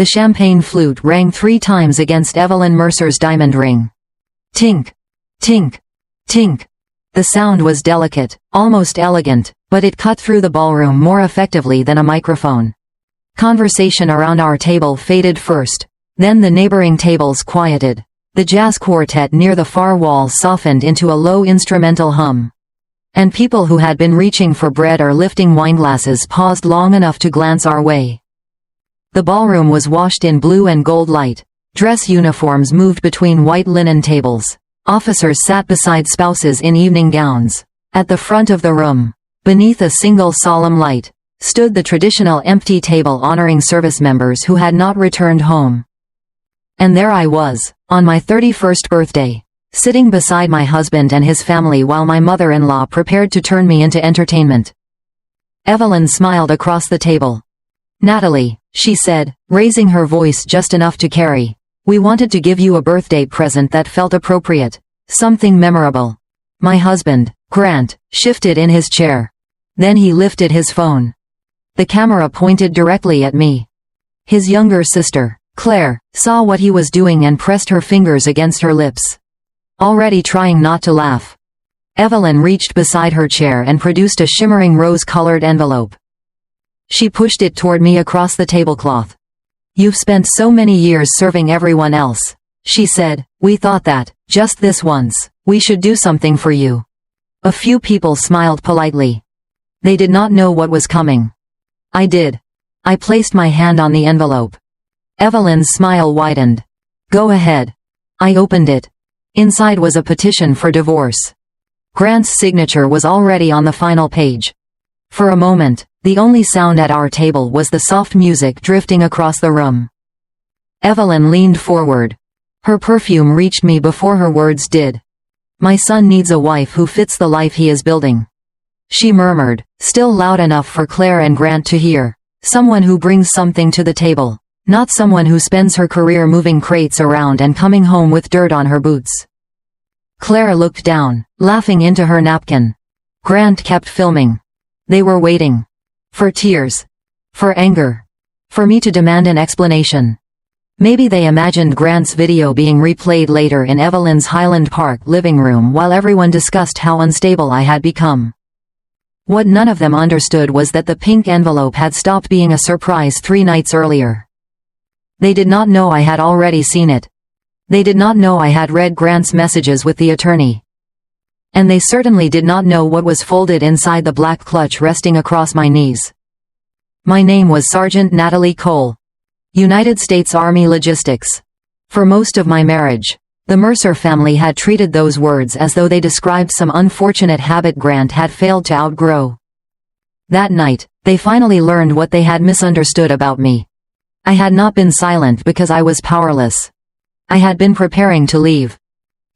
The champagne flute rang 3 times against Evelyn Mercer's diamond ring. Tink, tink, tink. The sound was delicate, almost elegant, but it cut through the ballroom more effectively than a microphone. Conversation around our table faded first. Then the neighboring tables quieted. The jazz quartet near the far wall softened into a low instrumental hum. And people who had been reaching for bread or lifting wineglasses paused long enough to glance our way. The ballroom was washed in blue and gold light. Dress uniforms moved between white linen tables. Officers sat beside spouses in evening gowns. At the front of the room, beneath a single solemn light, stood the traditional empty table honoring service members who had not returned home. And there I was, on my 31st birthday, sitting beside my husband and his family while my mother-in-law prepared to turn me into entertainment. Evelyn smiled across the table. "Natalie," she said, raising her voice just enough to carry, "we wanted to give you a birthday present that felt appropriate, something memorable." My husband, Grant, shifted in his chair. Then he lifted his phone. The camera pointed directly at me. His younger sister, Claire, saw what he was doing and pressed her fingers against her lips, already trying not to laugh. Evelyn reached beside her chair and produced a shimmering rose-colored envelope. She pushed it toward me across the tablecloth. "You've spent so many years serving everyone else," she said. "We thought that, just this once, we should do something for you." A few people smiled politely. They did not know what was coming. I did. I placed my hand on the envelope. Evelyn's smile widened. "Go ahead." I opened it. Inside was a petition for divorce. Grant's signature was already on the final page. For a moment, the only sound at our table was the soft music drifting across the room. Evelyn leaned forward. Her perfume reached me before her words did. "My son needs a wife who fits the life he is building," she murmured, still loud enough for Claire and Grant to hear. "Someone who brings something to the table. Not someone who spends her career moving crates around and coming home with dirt on her boots." Claire looked down, laughing into her napkin. Grant kept filming. They were waiting. For tears. For anger. For me to demand an explanation. Maybe they imagined Grant's video being replayed later in Evelyn's Highland Park living room while everyone discussed how unstable I had become. What none of them understood was that the pink envelope had stopped being a surprise 3 nights earlier. They did not know I had already seen it. They did not know I had read Grant's messages with the attorney. And they certainly did not know what was folded inside the black clutch resting across my knees. My name was Sergeant Natalie Cole. United States Army Logistics. For most of my marriage, the Mercer family had treated those words as though they described some unfortunate habit Grant had failed to outgrow. That night, they finally learned what they had misunderstood about me. I had not been silent because I was powerless. I had been preparing to leave.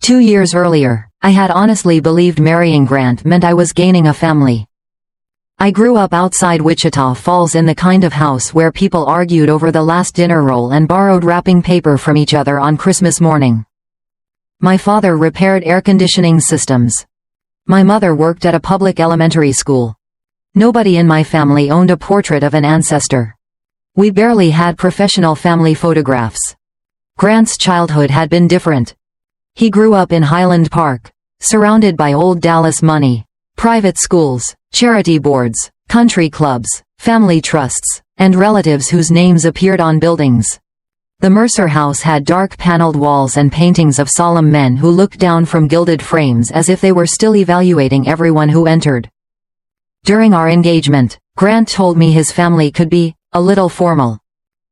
2 years earlier, I had honestly believed marrying Grant meant I was gaining a family. I grew up outside Wichita Falls in the kind of house where people argued over the last dinner roll and borrowed wrapping paper from each other on Christmas morning. My father repaired air conditioning systems. My mother worked at a public elementary school. Nobody in my family owned a portrait of an ancestor. We barely had professional family photographs. Grant's childhood had been different. He grew up in Highland Park, surrounded by old Dallas money, private schools, charity boards, country clubs, family trusts, and relatives whose names appeared on buildings. The Mercer house had dark paneled walls and paintings of solemn men who looked down from gilded frames as if they were still evaluating everyone who entered. During our engagement, Grant told me his family could be a little formal.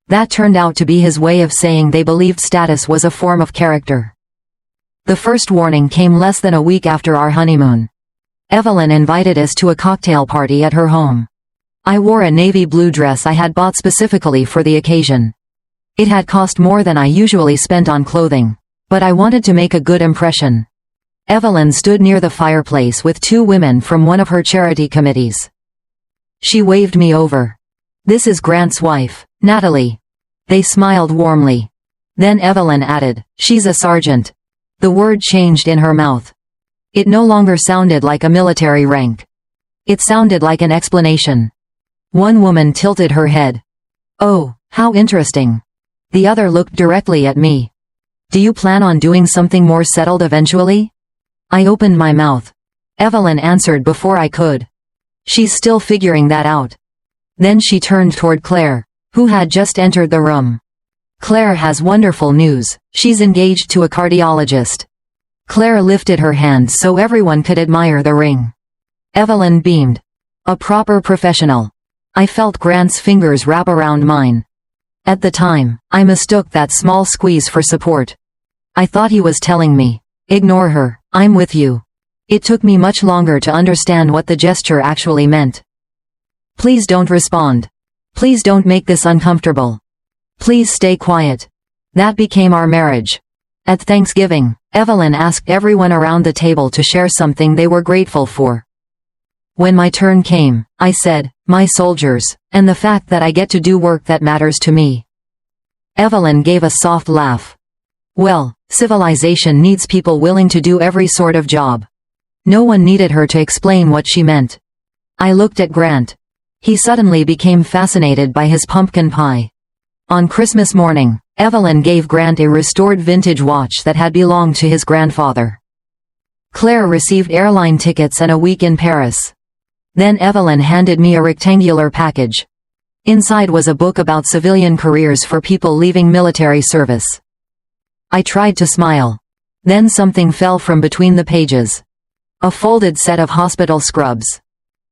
That turned out to be his way of saying they believed status was a form of character. The first warning came less than a week after our honeymoon. Evelyn invited us to a cocktail party at her home. I wore a navy blue dress I had bought specifically for the occasion. It had cost more than I usually spent on clothing, but I wanted to make a good impression. Evelyn stood near the fireplace with 2 women from one of her charity committees. She waved me over. "This is Grant's wife, Natalie." They smiled warmly. Then Evelyn added, "She's a sergeant." The word changed in her mouth. It no longer sounded like a military rank. It sounded like an explanation. One woman tilted her head. "Oh, how interesting." The other looked directly at me. Do you plan on doing something more settled eventually? I opened my mouth. Evelyn answered before I could. She's still figuring that out. Then she turned toward Claire, who had just entered the room. Claire has wonderful news. She's engaged to a cardiologist. Claire lifted her hand so everyone could admire the ring. Evelyn beamed. A proper professional. I felt Grant's fingers wrap around mine. At the time, I mistook that small squeeze for support. I thought he was telling me, ignore her, I'm with you. It took me much longer to understand what the gesture actually meant. Please don't respond. Please don't make this uncomfortable. Please stay quiet. That became our marriage. At Thanksgiving, Evelyn asked everyone around the table to share something they were grateful for. When my turn came, I said, my soldiers, and the fact that I get to do work that matters to me. Evelyn gave a soft laugh. Well, civilization needs people willing to do every sort of job. No one needed her to explain what she meant. I looked at Grant. He suddenly became fascinated by his pumpkin pie. On Christmas morning, Evelyn gave Grant a restored vintage watch that had belonged to his grandfather. Claire received airline tickets and a week in Paris. Then Evelyn handed me a rectangular package. Inside was a book about civilian careers for people leaving military service. I tried to smile. Then something fell from between the pages. A folded set of hospital scrubs.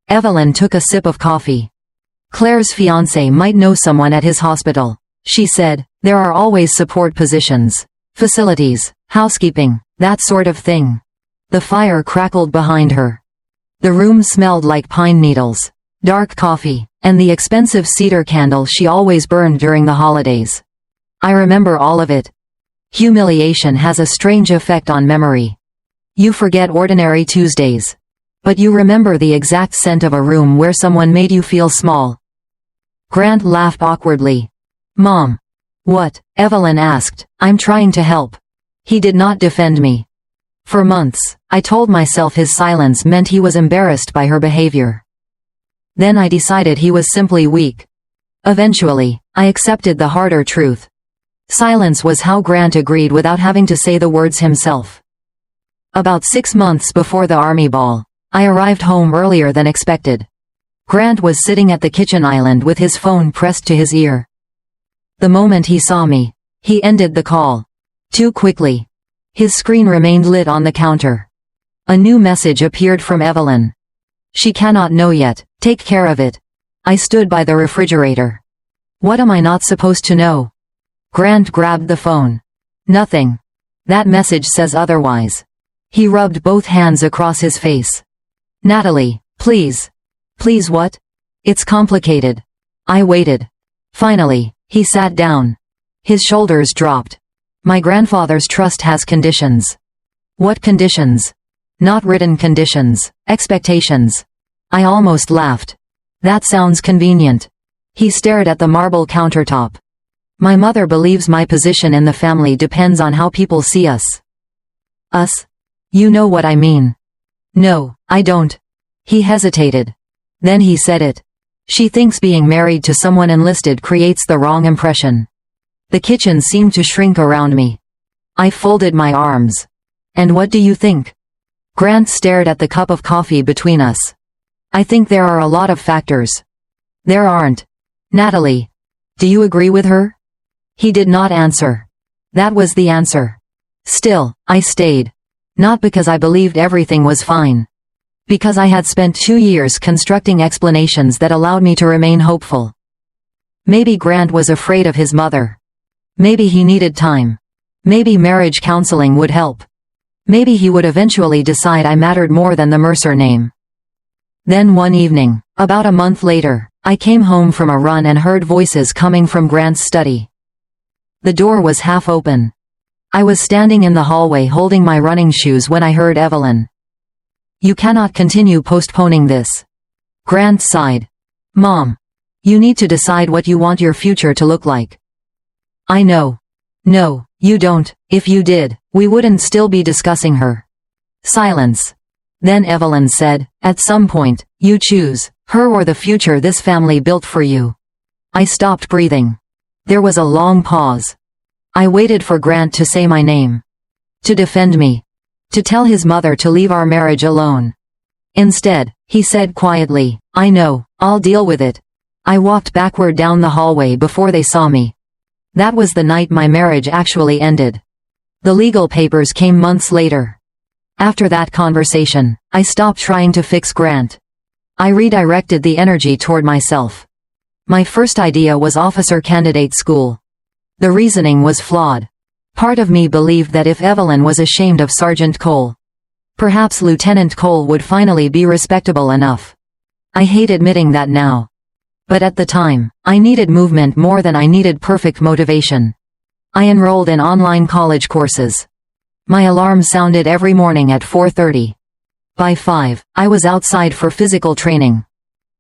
Evelyn took a sip of coffee. Claire's fiancé might know someone at his hospital. She said, there are always support positions. Facilities, housekeeping, that sort of thing. The fire crackled behind her. The room smelled like pine needles, dark coffee, and the expensive cedar candle she always burned during the holidays. I remember all of it. Humiliation has a strange effect on memory. You forget ordinary Tuesdays. But you remember the exact scent of a room where someone made you feel small. Grant laughed awkwardly. Mom. What? Evelyn asked. I'm trying to help. He did not defend me. For months, I told myself his silence meant he was embarrassed by her behavior. Then I decided he was simply weak. Eventually, I accepted the harder truth. Silence was how Grant agreed without having to say the words himself. About 6 months before the army ball, I arrived home earlier than expected. Grant was sitting at the kitchen island with his phone pressed to his ear. The moment he saw me, he ended the call. Too quickly. His screen remained lit on the counter. A new message appeared from Evelyn. She cannot know yet, take care of it. I stood by the refrigerator. What am I not supposed to know? Grant grabbed the phone. Nothing. That message says otherwise. He rubbed both hands across his face. Natalie, please. Please what? It's complicated. I waited. Finally, he sat down. His shoulders dropped. My grandfather's trust has conditions. What conditions? Not written conditions, expectations. I almost laughed. That sounds convenient. He stared at the marble countertop. My mother believes my position in the family depends on how people see us. Us? You know what I mean. No, I don't. He hesitated. Then he said it. She thinks being married to someone enlisted creates the wrong impression. The kitchen seemed to shrink around me. I folded my arms. And what do you think? Grant stared at the cup of coffee between us. I think there are a lot of factors. There aren't. Natalie. Do you agree with her? He did not answer. That was the answer. Still, I stayed. Not because I believed everything was fine. Because I had spent 2 years constructing explanations that allowed me to remain hopeful. Maybe Grant was afraid of his mother. Maybe he needed time. Maybe marriage counseling would help. Maybe he would eventually decide I mattered more than the Mercer name. Then one evening, about a month later, I came home from a run and heard voices coming from Grant's study. The door was half open. I was standing in the hallway holding my running shoes when I heard Evelyn. You cannot continue postponing this. Grant sighed. Mom. You need to decide what you want your future to look like. I know. No, you don't. If you did, we wouldn't still be discussing her. Silence. Then Evelyn said, at some point, you choose, her or the future this family built for you. I stopped breathing. There was a long pause. I waited for Grant to say my name. To defend me. To tell his mother to leave our marriage alone. Instead, he said quietly, "I know, I'll deal with it." I walked backward down the hallway before they saw me. That was the night my marriage actually ended. The legal papers came months later. After that conversation, I stopped trying to fix Grant. I redirected the energy toward myself. My first idea was officer candidate school. The reasoning was flawed. Part of me believed that if Evelyn was ashamed of Sergeant Cole, perhaps Lieutenant Cole would finally be respectable enough. I hate admitting that now. But at the time, I needed movement more than I needed perfect motivation. I enrolled in online college courses. My alarm sounded every morning at 4:30. By 5, I was outside for physical training.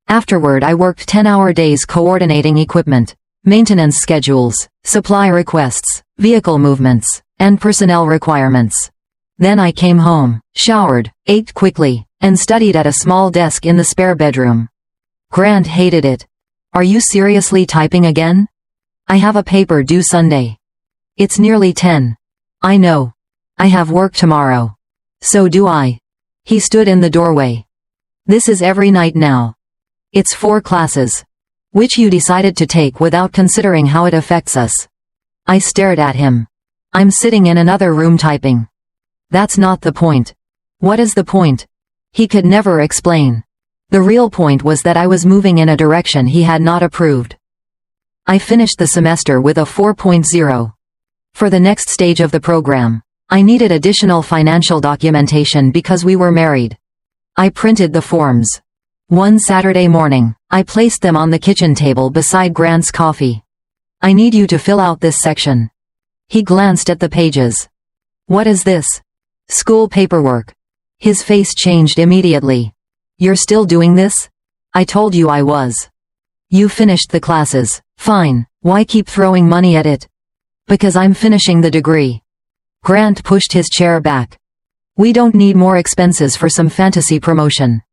Afterward I worked 10-hour days coordinating equipment, maintenance schedules, supply requests, vehicle movements, and personnel requirements. Then I came home, showered, ate quickly, and studied at a small desk in the spare bedroom. Grant hated it. "Are you seriously typing again? I have a paper due Sunday." "It's nearly 10. I know. I have work tomorrow." "So do I." He stood in the doorway. "This is every night now. It's 4 classes. Which you decided to take without considering how it affects us." I stared at him. "I'm sitting in another room typing." "That's not the point." "What is the point?" He could never explain. The real point was that I was moving in a direction he had not approved. I finished the semester with a 4.0. For the next stage of the program, I needed additional financial documentation because we were married. I printed the forms. One Saturday morning, I placed them on the kitchen table beside Grant's coffee. "I need you to fill out this section." He glanced at the pages. "What is this?" "School paperwork." His face changed immediately. "You're still doing this?" "I told you I was." "You finished the classes. Fine, why keep throwing money at it?" "Because I'm finishing the degree." Grant pushed his chair back. "We don't need more expenses for some fantasy promotion."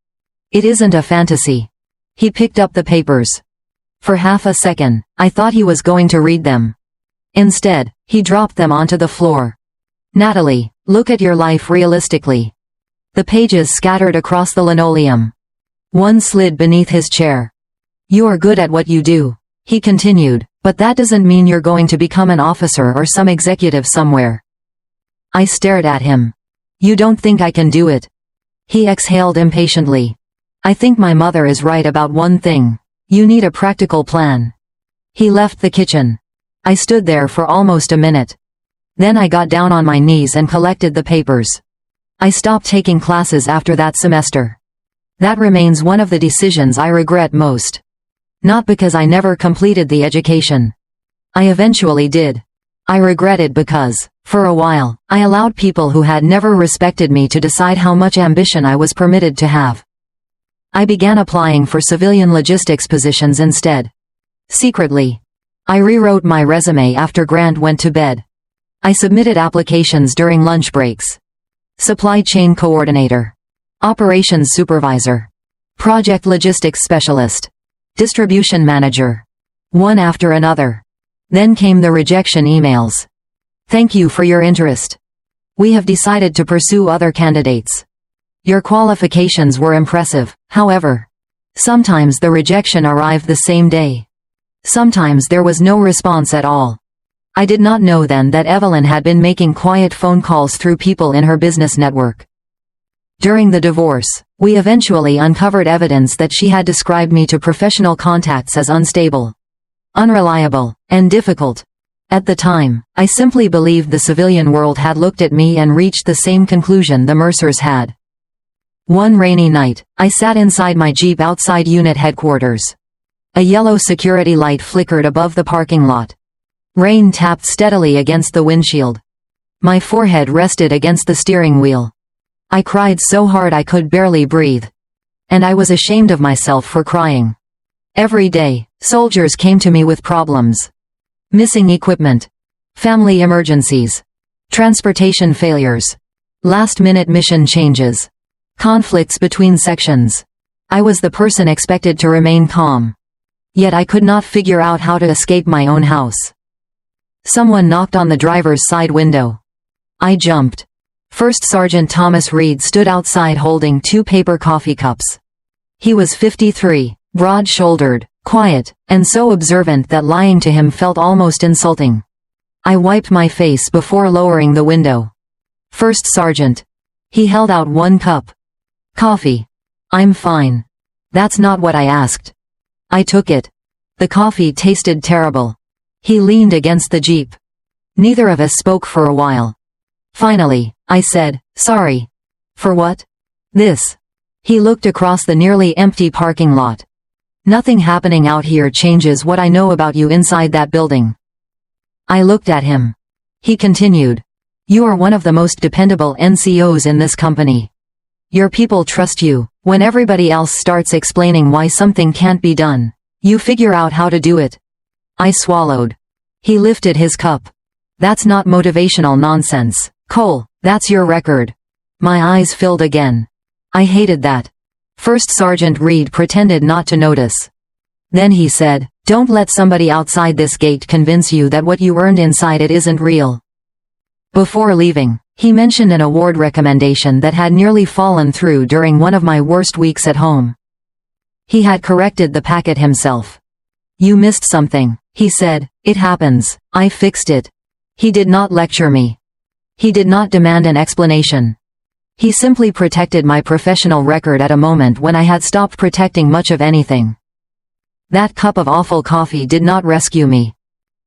"It isn't a fantasy." He picked up the papers. For half a second, I thought he was going to read them. Instead, he dropped them onto the floor. "Natalie, look at your life realistically." The pages scattered across the linoleum. One slid beneath his chair. "You are good at what you do," he continued, "but that doesn't mean you're going to become an officer or some executive somewhere." I stared at him. "You don't think I can do it?" He exhaled impatiently. "I think my mother is right about one thing. You need a practical plan." He left the kitchen. I stood there for almost a minute. Then I got down on my knees and collected the papers. I stopped taking classes after that semester. That remains one of the decisions I regret most. Not because I never completed the education. I eventually did. I regret it because, for a while, I allowed people who had never respected me to decide how much ambition I was permitted to have. I began applying for civilian logistics positions instead. Secretly. I rewrote my resume after Grant went to bed. I submitted applications during lunch breaks. Supply chain coordinator. Operations supervisor. Project logistics specialist. Distribution manager. One after another. Then came the rejection emails. "Thank you for your interest. We have decided to pursue other candidates. Your qualifications were impressive, however." Sometimes the rejection arrived the same day. Sometimes there was no response at all. I did not know then that Evelyn had been making quiet phone calls through people in her business network. During the divorce, we eventually uncovered evidence that she had described me to professional contacts as unstable, unreliable, and difficult. At the time, I simply believed the civilian world had looked at me and reached the same conclusion the Mercers had. One rainy night, I sat inside my Jeep outside unit headquarters. A yellow security light flickered above the parking lot. Rain tapped steadily against the windshield. My forehead rested against the steering wheel. I cried so hard I could barely breathe. And I was ashamed of myself for crying. Every day, soldiers came to me with problems. Missing equipment. Family emergencies. Transportation failures. Last-minute mission changes. Conflicts between sections. I was the person expected to remain calm. Yet I could not figure out how to escape my own house. Someone knocked on the driver's side window. I jumped. First Sergeant Thomas Reed stood outside holding 2 paper coffee cups. He was 53, broad-shouldered, quiet, and so observant that lying to him felt almost insulting. I wiped my face before lowering the window. First Sergeant. He held out 1 cup. Coffee. I'm fine. That's not what I asked. I took it. The coffee tasted terrible. He leaned against the Jeep. Neither of us spoke for a while. Finally, I said, sorry. For what? This. He looked across the nearly empty parking lot. Nothing happening out here changes what I know about you inside that building. I looked at him. He continued. You are one of the most dependable NCOs in this company. Your people trust you. When everybody else starts explaining why something can't be done, you figure out how to do it. I swallowed. He lifted his cup. That's not motivational nonsense, Cole, that's your record. My eyes filled again. I hated that. First Sergeant Reed pretended not to notice. Then he said, don't let somebody outside this gate convince you that what you earned inside it isn't real. Before leaving, he mentioned an award recommendation that had nearly fallen through during one of my worst weeks at home. He had corrected the packet himself. You missed something, he said. It happens. I fixed it. He did not lecture me. He did not demand an explanation. He simply protected my professional record at a moment when I had stopped protecting much of anything. That cup of awful coffee did not rescue me.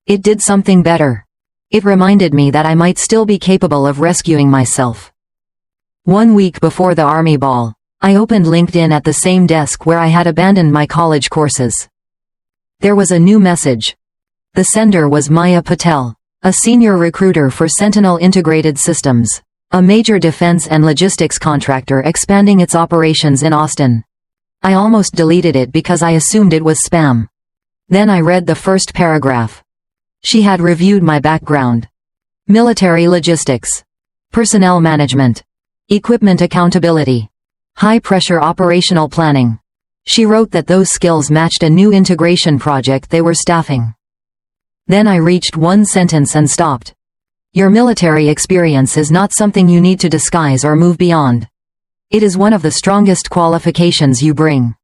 It did something better. It reminded me that I might still be capable of rescuing myself. 1 week before the Army Ball, I opened LinkedIn at the same desk where I had abandoned my college courses. There was a new message. The sender was Maya Patel, a senior recruiter for Sentinel Integrated Systems, a major defense and logistics contractor expanding its operations in Austin. I almost deleted it because I assumed it was spam. Then I read the first paragraph. She had reviewed my background. Military logistics. Personnel management. Equipment accountability. High-pressure operational planning. She wrote that those skills matched a new integration project they were staffing. Then I reached one sentence and stopped. Your military experience is not something you need to disguise or move beyond. It is one of the strongest qualifications you bring.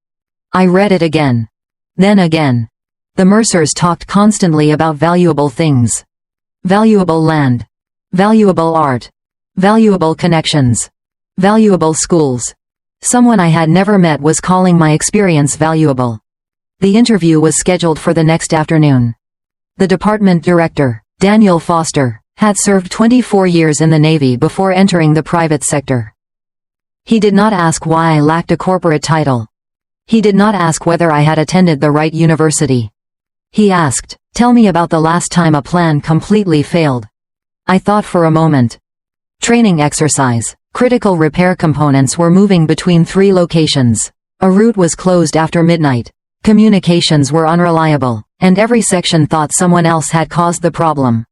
I read it again. Then again. The Mercers talked constantly about valuable things. Valuable land. Valuable art. Valuable connections. Valuable schools. Someone I had never met was calling my experience valuable. The interview was scheduled for the next afternoon. The department director, Daniel Foster, had served 24 years in the Navy before entering the private sector. He did not ask why I lacked a corporate title. He did not ask whether I had attended the right university. He asked, tell me about the last time a plan completely failed. I thought for a moment. Training exercise. Critical repair components were moving between 3 locations. A route was closed after midnight. Communications were unreliable, and every section thought someone else had caused the problem.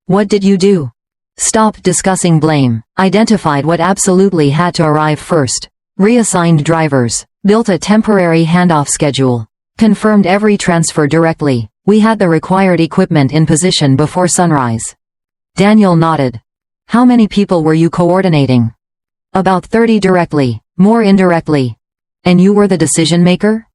What did you do? Stopped discussing blame, identified what absolutely had to arrive first, reassigned drivers, built a temporary handoff schedule, confirmed every transfer directly. We had the required equipment in position before sunrise. Daniel nodded. How many people were you coordinating? About 30 directly, more indirectly. And you were the decision maker?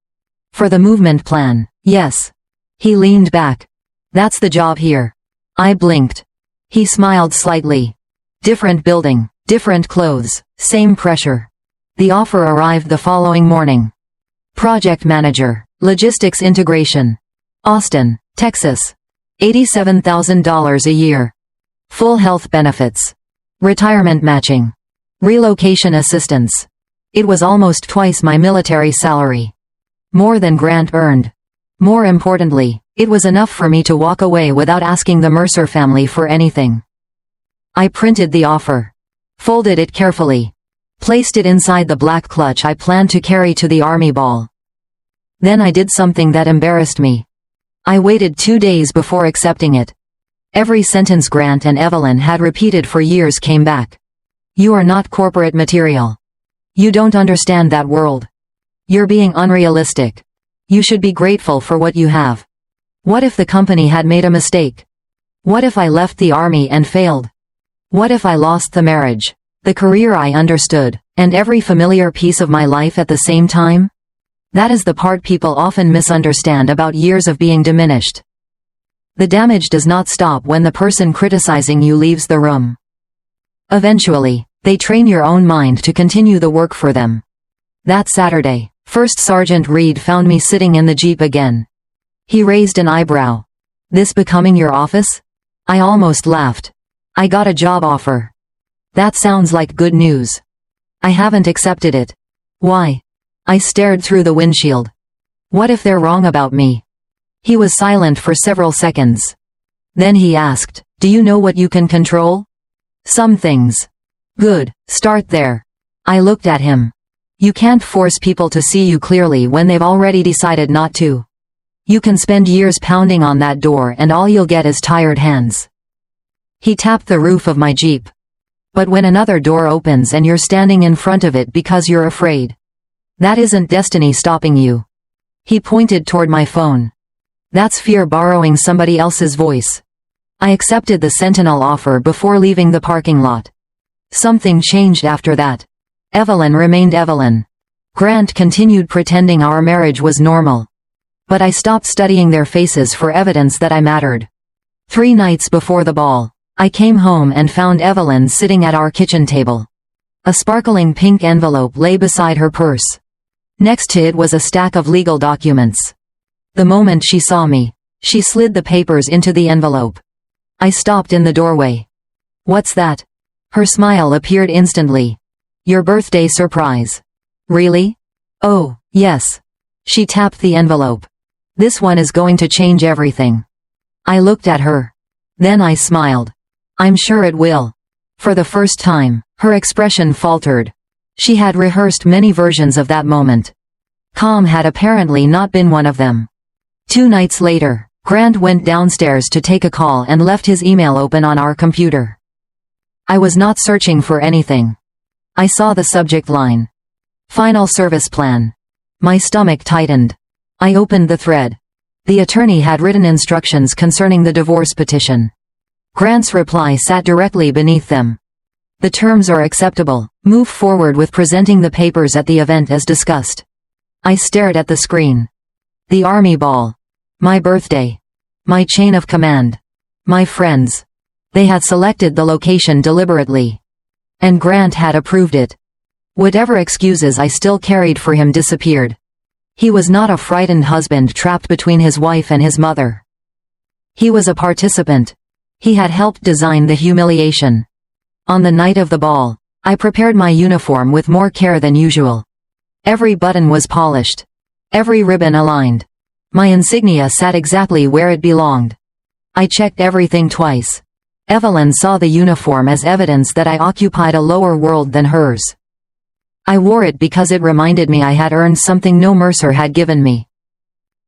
For the movement plan, yes. He leaned back. That's the job here. I blinked. He smiled slightly. Different building, different clothes, same pressure. The offer arrived the following morning. Project manager, logistics integration. Austin, Texas. $87,000 a year. Full health benefits. Retirement matching. Relocation assistance. It was almost twice my military salary. More than Grant earned. More importantly, it was enough for me to walk away without asking the Mercer family for anything. I printed the offer. Folded it carefully. Placed it inside the black clutch I planned to carry to the Army Ball. Then I did something that embarrassed me. I waited 2 days before accepting it. Every sentence Grant and Evelyn had repeated for years came back. You are not corporate material. You don't understand that world. You're being unrealistic. You should be grateful for what you have. What if the company had made a mistake? What if I left the army and failed? What if I lost the marriage, the career I understood, and every familiar piece of my life at the same time? That is the part people often misunderstand about years of being diminished. The damage does not stop when the person criticizing you leaves the room. Eventually, they train your own mind to continue the work for them. That Saturday, First Sergeant Reed found me sitting in the Jeep again. He raised an eyebrow. "This becoming your office?" I almost laughed. "I got a job offer." "That sounds like good news." "I haven't accepted it." "Why?" I stared through the windshield. "What if they're wrong about me?" He was silent for several seconds. Then he asked, "Do you know what you can control?" "Some things." "Good, start there." I looked at him. You can't force people to see you clearly when they've already decided not to. You can spend years pounding on that door and all you'll get is tired hands. He tapped the roof of my Jeep. But when another door opens and you're standing in front of it because you're afraid, that isn't destiny stopping you. He pointed toward my phone. That's fear borrowing somebody else's voice. I accepted the Sentinel offer before leaving the parking lot. Something changed after that. Evelyn remained Evelyn. Grant continued pretending our marriage was normal. But I stopped studying their faces for evidence that I mattered. 3 nights before the ball, I came home and found Evelyn sitting at our kitchen table. A sparkling pink envelope lay beside her purse. Next to it was a stack of legal documents. The moment she saw me, she slid the papers into the envelope. I stopped in the doorway. "What's that?" Her smile appeared instantly. "Your birthday surprise." "Really?" "Oh, yes." She tapped the envelope. "This one is going to change everything." I looked at her. Then I smiled. "I'm sure it will." For the first time, her expression faltered. She had rehearsed many versions of that moment. Calm had apparently not been one of them. 2 nights later, Grant went downstairs to take a call and left his email open on our computer. I was not searching for anything. I saw the subject line. Final service plan. My stomach tightened. I opened the thread. The attorney had written instructions concerning the divorce petition. Grant's reply sat directly beneath them. "The terms are acceptable. Move forward with presenting the papers at the event as discussed." I stared at the screen. The army ball. My birthday. My chain of command. My friends. They had selected the location deliberately. And Grant had approved it. Whatever excuses I still carried for him disappeared. He was not a frightened husband trapped between his wife and his mother. He was a participant. He had helped design the humiliation. On the night of the ball, I prepared my uniform with more care than usual. Every button was polished. Every ribbon aligned. My insignia sat exactly where it belonged. I checked everything twice. Evelyn saw the uniform as evidence that I occupied a lower world than hers. I wore it because it reminded me I had earned something no Mercer had given me.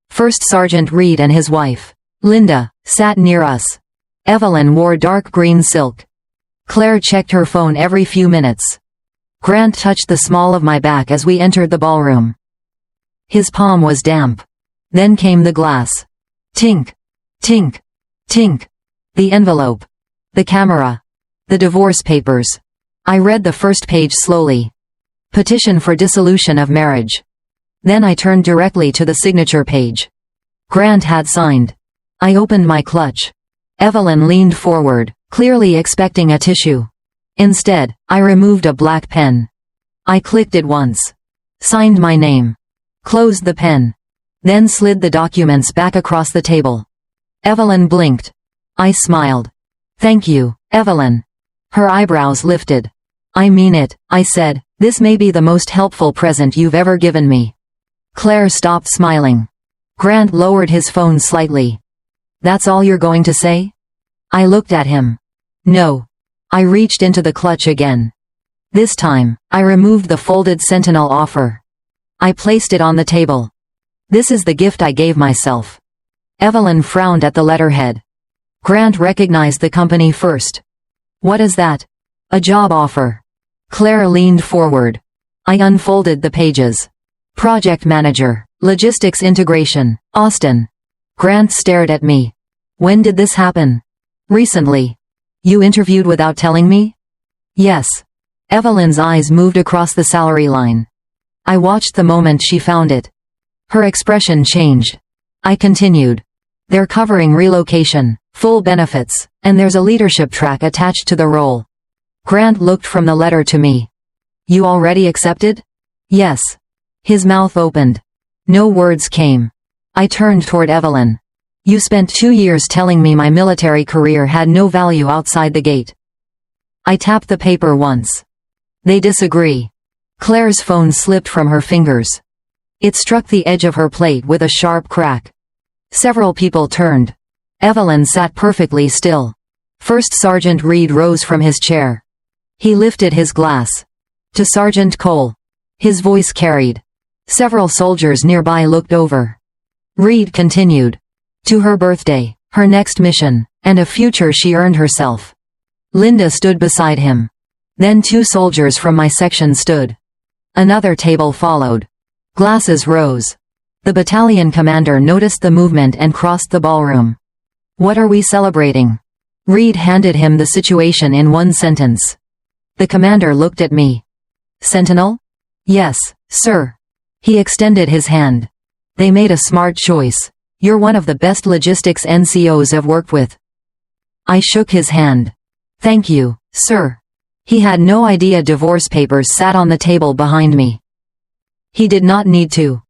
First Sergeant Reed and his wife, Linda, sat near us. Evelyn wore dark green silk. Claire checked her phone every few minutes. Grant touched the small of my back as we entered the ballroom. His palm was damp. Then came the glass. Tink. Tink. Tink. The envelope. The camera. The divorce papers. I read the first page slowly. Petition for dissolution of marriage. Then I turned directly to the signature page. Grant had signed. I opened my clutch. Evelyn leaned forward, clearly expecting a tissue. Instead, I removed a black pen. I clicked it once. Signed my name. Closed the pen. Then slid the documents back across the table. Evelyn blinked. I smiled. "Thank you, Evelyn." Her eyebrows lifted. "I mean it," I said. "This may be the most helpful present you've ever given me." Claire stopped smiling. Grant lowered his phone slightly. "That's all you're going to say?" I looked at him. "No." I reached into the clutch again. This time, I removed the folded Sentinel offer. I placed it on the table. "This is the gift I gave myself." Evelyn frowned at the letterhead. Grant recognized the company first. "What is that?" "A job offer." Claire leaned forward. I unfolded the pages. Project Manager, Logistics Integration, Austin. Grant stared at me. "When did this happen?" Recently. You interviewed without telling me? Yes. Evelyn's eyes moved across the salary line. I watched the moment she found it. Her expression changed. I continued. They're covering relocation, full benefits, and there's a leadership track attached to the role. Grant looked from the letter to me. You already accepted? Yes. His mouth opened. No words came. I turned toward Evelyn. You spent 2 years telling me my military career had no value outside the gate. I tapped the paper once. They disagree. Claire's phone slipped from her fingers. It struck the edge of her plate with a sharp crack. Several people turned. Evelyn sat perfectly still. First Sergeant Reed rose from his chair. He lifted his glass. To Sergeant Cole. His voice carried. Several soldiers nearby looked over. Reed continued. To her birthday, her next mission, and a future she earned herself. Linda stood beside him. Then 2 soldiers from my section stood. Another table followed. Glasses rose. The battalion commander noticed the movement and crossed the ballroom. What are we celebrating? Reed handed him the situation in 1 sentence. The commander looked at me. Sentinel? Yes, sir. He extended his hand. They made a smart choice. You're one of the best logistics NCOs I've worked with. I shook his hand. Thank you, sir. He had no idea divorce papers sat on the table behind me. He did not need to.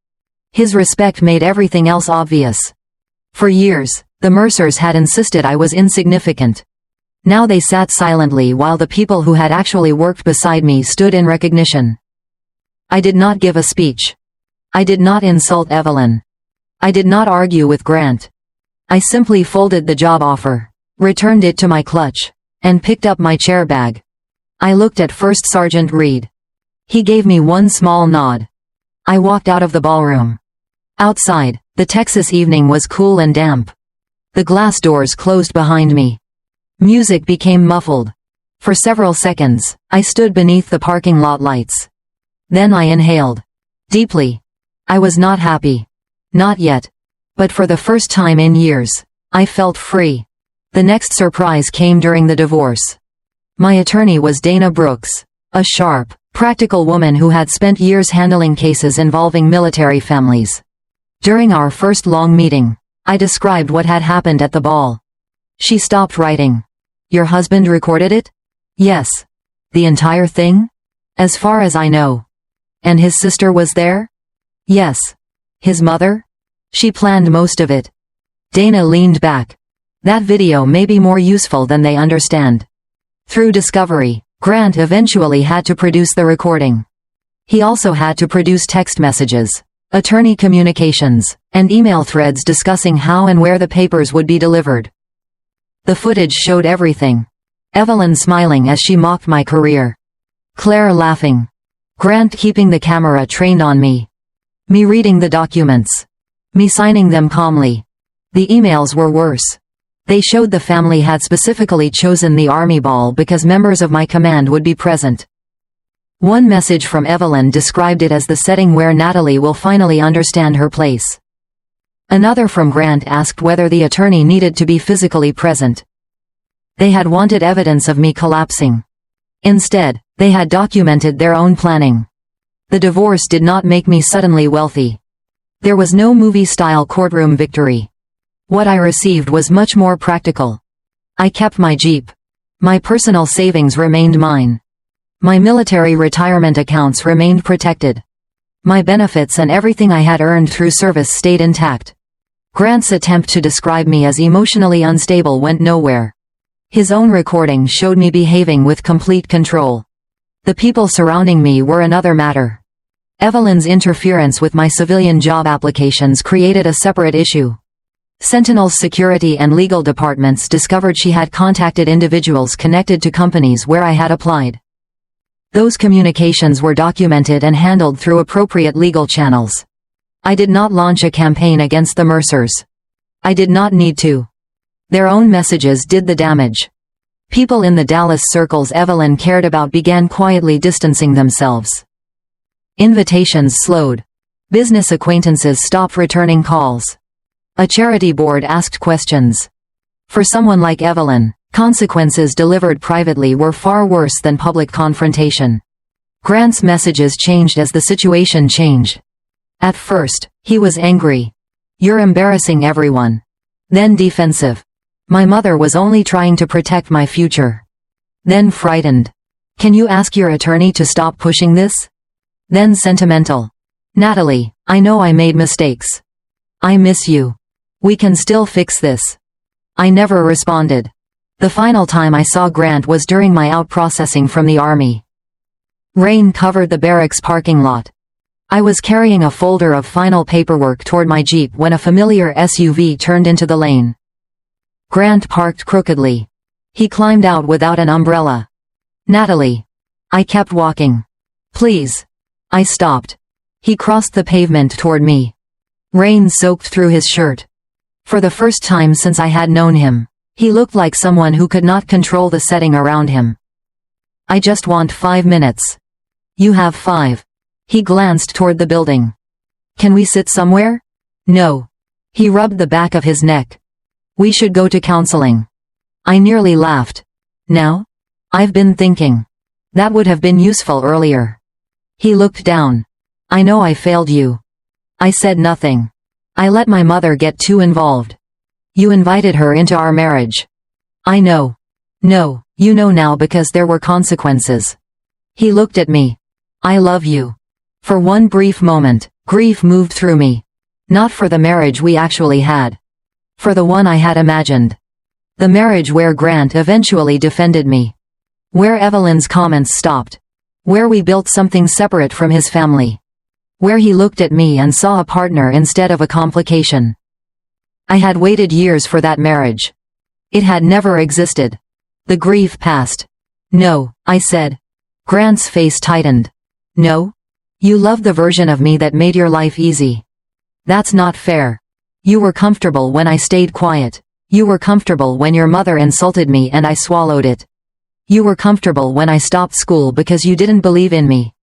His respect made everything else obvious. For years, the Mercers had insisted I was insignificant. Now they sat silently while the people who had actually worked beside me stood in recognition. I did not give a speech. I did not insult Evelyn. I did not argue with Grant. I simply folded the job offer, returned it to my clutch, and picked up my chair bag. I looked at First Sergeant Reed. He gave me one small nod. I walked out of the ballroom. Outside, the Texas evening was cool and damp. The glass doors closed behind me. Music became muffled. For several seconds, I stood beneath the parking lot lights. Then I inhaled. Deeply. I was not happy. Not yet. But for the first time in years, I felt free. The next surprise came during the divorce. My attorney was Dana Brooks, a sharp, practical woman who had spent years handling cases involving military families. During our first long meeting, I described what had happened at the ball. She stopped writing. Your husband recorded it? Yes. The entire thing? As far as I know. And his sister was there? Yes. His mother? She planned most of it. Dana leaned back. That video may be more useful than they understand. Through discovery, Grant eventually had to produce the recording. He also had to produce text messages, attorney communications, and email threads discussing how and where the papers would be delivered. The footage showed everything. Evelyn smiling as she mocked my career. Claire laughing. Grant keeping the camera trained on me. Me reading the documents. Me signing them calmly. The emails were worse. They showed the family had specifically chosen the army ball because members of my command would be present. One message from Evelyn described it as the setting where Natalie will finally understand her place. Another from Grant asked whether the attorney needed to be physically present. They had wanted evidence of me collapsing. Instead, they had documented their own planning. The divorce did not make me suddenly wealthy. There was no movie-style courtroom victory. What I received was much more practical. I kept my Jeep. My personal savings remained mine. My military retirement accounts remained protected. My benefits and everything I had earned through service stayed intact. Grant's attempt to describe me as emotionally unstable went nowhere. His own recording showed me behaving with complete control. The people surrounding me were another matter. Evelyn's interference with my civilian job applications created a separate issue. Sentinel's security and legal departments discovered she had contacted individuals connected to companies where I had applied. Those communications were documented and handled through appropriate legal channels. I did not launch a campaign against the Mercers. I did not need to. Their own messages did the damage. People in the Dallas circles Evelyn cared about began quietly distancing themselves. Invitations slowed. Business acquaintances stopped returning calls. A charity board asked questions. For someone like Evelyn, consequences delivered privately were far worse than public confrontation. Grant's messages changed as the situation changed. At first, he was angry. "You're embarrassing everyone." Then defensive. "My mother was only trying to protect my future." Then frightened. "Can you ask your attorney to stop pushing this?" Then sentimental. "Natalie, I know I made mistakes. I miss you. We can still fix this." I never responded. The final time I saw Grant was during my out processing from the army. Rain covered the barracks parking lot. I was carrying a folder of final paperwork toward my Jeep when a familiar SUV turned into the lane. Grant parked crookedly. He climbed out without an umbrella. "Natalie." I kept walking. "Please." I stopped. He crossed the pavement toward me. Rain soaked through his shirt. For the first time since I had known him, he looked like someone who could not control the setting around him. "I just want 5 minutes." "You have 5. He glanced toward the building. "Can we sit somewhere?" "No." He rubbed the back of his neck. "We should go to counseling." I nearly laughed. "Now?" "I've been thinking. That would have been useful earlier." He looked down. "I know I failed you." I said nothing. "I let my mother get too involved." "You invited her into our marriage." "I know." "No, you know now because there were consequences." He looked at me. "I love you." For one brief moment, grief moved through me. Not for the marriage we actually had. For the one I had imagined. The marriage where Grant eventually defended me. Where Evelyn's comments stopped. Where we built something separate from his family. Where he looked at me and saw a partner instead of a complication. I had waited years for that marriage. It had never existed. The grief passed. "No," I said. Grant's face tightened. "No? You loved the version of me that made your life easy. That's not fair. You were comfortable when I stayed quiet. You were comfortable when your mother insulted me and I swallowed it. You were comfortable when I stopped school because you didn't believe in me."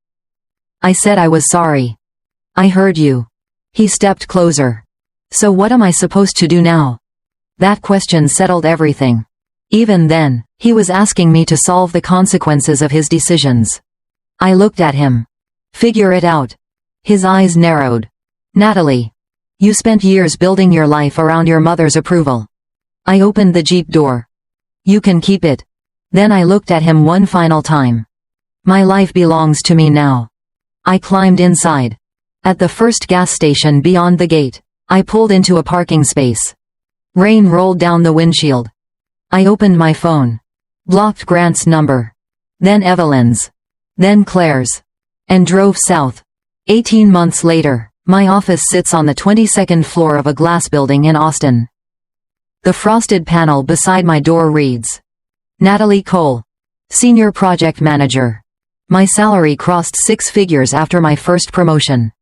I said I was sorry. "I heard you." He stepped closer. "So what am I supposed to do now?" That question settled everything. Even then, he was asking me to solve the consequences of his decisions. I looked at him. "Figure it out." His eyes narrowed. "Natalie. You spent years building your life around your mother's approval." I opened the Jeep door. "You can keep it." Then I looked at him one final time. "My life belongs to me now." I climbed inside. At the first gas station beyond the gate, I pulled into a parking space. Rain rolled down the windshield. I opened my phone. Blocked Grant's number. Then Evelyn's. Then Claire's. And drove south. 18 months later, my office sits on the 22nd floor of a glass building in Austin. The frosted panel beside my door reads, "Natalie Cole, Senior Project Manager." My salary crossed 6 figures after my first promotion.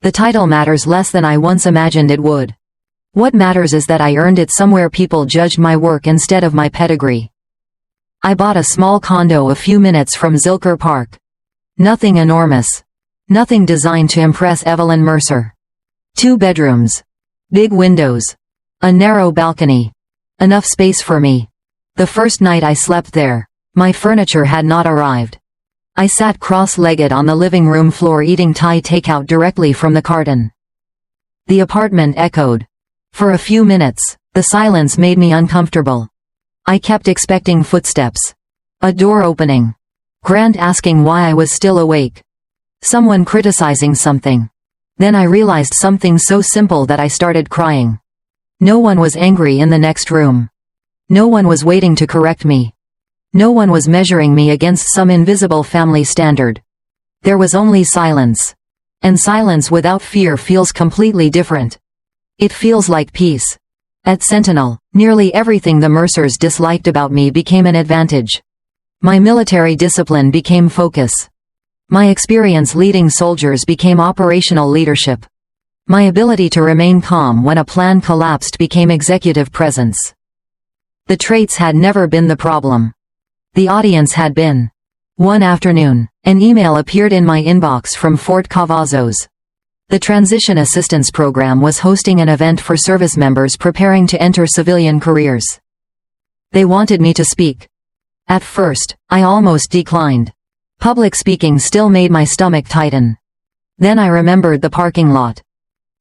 The title matters less than I once imagined it would. What matters is that I earned it somewhere people judged my work instead of my pedigree. I bought a small condo a few minutes from Zilker Park. Nothing enormous. Nothing designed to impress Evelyn Mercer. 2 bedrooms. Big windows. A narrow balcony. Enough space for me. The first night I slept there, my furniture had not arrived. I sat cross-legged on the living room floor eating Thai takeout directly from the carton. The apartment echoed. For a few minutes, the silence made me uncomfortable. I kept expecting footsteps. A door opening. Grant asking why I was still awake. Someone criticizing something. Then I realized something so simple that I started crying. No one was angry in the next room. No one was waiting to correct me. No one was measuring me against some invisible family standard. There was only silence. And silence without fear feels completely different. It feels like peace. At Sentinel, nearly everything the Mercers disliked about me became an advantage. My military discipline became focus. My experience leading soldiers became operational leadership. My ability to remain calm when a plan collapsed became executive presence. The traits had never been the problem. The audience had been. One afternoon, an email appeared in my inbox from Fort Cavazos. The Transition Assistance Program was hosting an event for service members preparing to enter civilian careers. They wanted me to speak. At first, I almost declined. Public speaking still made my stomach tighten. Then I remembered the parking lot.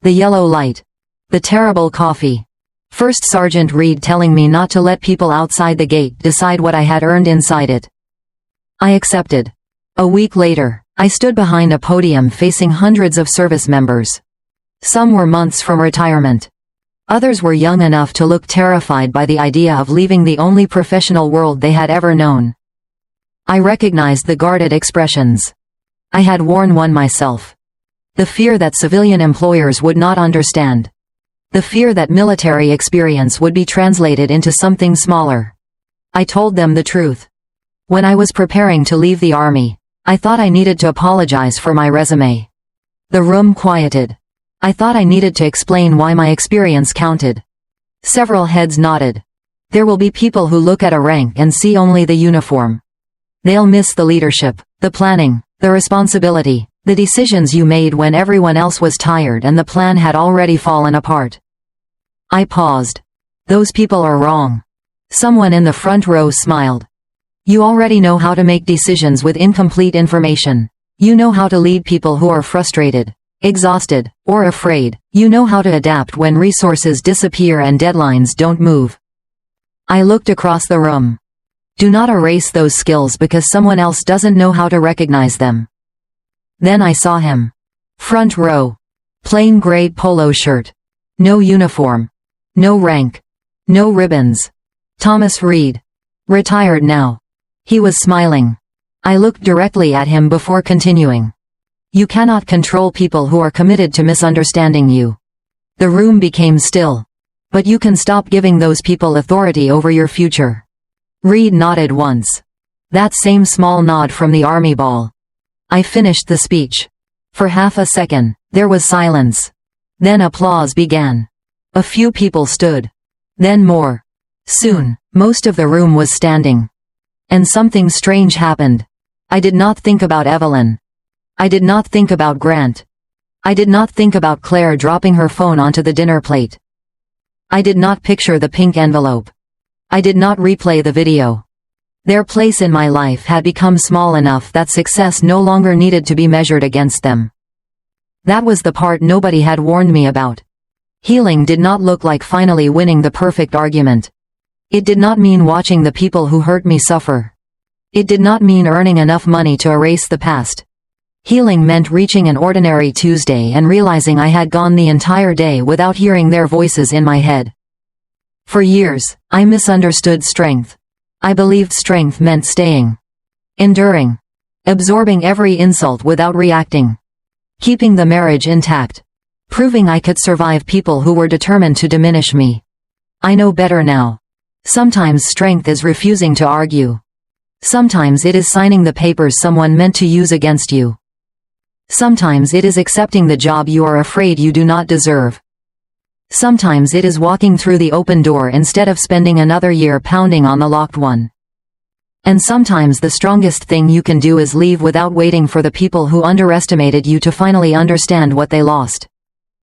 The yellow light. The terrible coffee. First Sergeant Reed telling me not to let people outside the gate decide what I had earned inside it. I accepted. A week later, I stood behind a podium facing hundreds of service members. Some were months from retirement. Others were young enough to look terrified by the idea of leaving the only professional world they had ever known. I recognized the guarded expressions. I had worn one myself. The fear that civilian employers would not understand. The fear that military experience would be translated into something smaller. I told them the truth. When I was preparing to leave the army, I thought I needed to apologize for my resume. The room quieted. I thought I needed to explain why my experience counted. Several heads nodded. There will be people who look at a rank and see only the uniform. They'll miss the leadership, the planning, the responsibility, the decisions you made when everyone else was tired and the plan had already fallen apart. I paused. Those people are wrong. Someone in the front row smiled. You already know how to make decisions with incomplete information. You know how to lead people who are frustrated, exhausted, or afraid. You know how to adapt when resources disappear and deadlines don't move. I looked across the room. Do not erase those skills because someone else doesn't know how to recognize them. Then I saw him. Front row. Plain gray polo shirt. No uniform. No rank. No ribbons. Thomas Reed. Retired now. He was smiling. I looked directly at him before continuing. You cannot control people who are committed to misunderstanding you. The room became still. But you can stop giving those people authority over your future. Reed nodded once. That same small nod from the army ball. I finished the speech. For half a second, there was silence. Then applause began. A few people stood. Then more. Soon, most of the room was standing. And something strange happened. I did not think about Evelyn. I did not think about Grant. I did not think about Claire dropping her phone onto the dinner plate. I did not picture the pink envelope. I did not replay the video. Their place in my life had become small enough that success no longer needed to be measured against them. That was the part nobody had warned me about. Healing did not look like finally winning the perfect argument. It did not mean watching the people who hurt me suffer. It did not mean earning enough money to erase the past. Healing meant reaching an ordinary Tuesday and realizing I had gone the entire day without hearing their voices in my head. For years, I misunderstood strength. I believed strength meant staying. Enduring. Absorbing every insult without reacting. Keeping the marriage intact. Proving I could survive people who were determined to diminish me. I know better now. Sometimes strength is refusing to argue. Sometimes it is signing the papers someone meant to use against you. Sometimes it is accepting the job you are afraid you do not deserve. Sometimes it is walking through the open door instead of spending another year pounding on the locked one. And sometimes the strongest thing you can do is leave without waiting for the people who underestimated you to finally understand what they lost.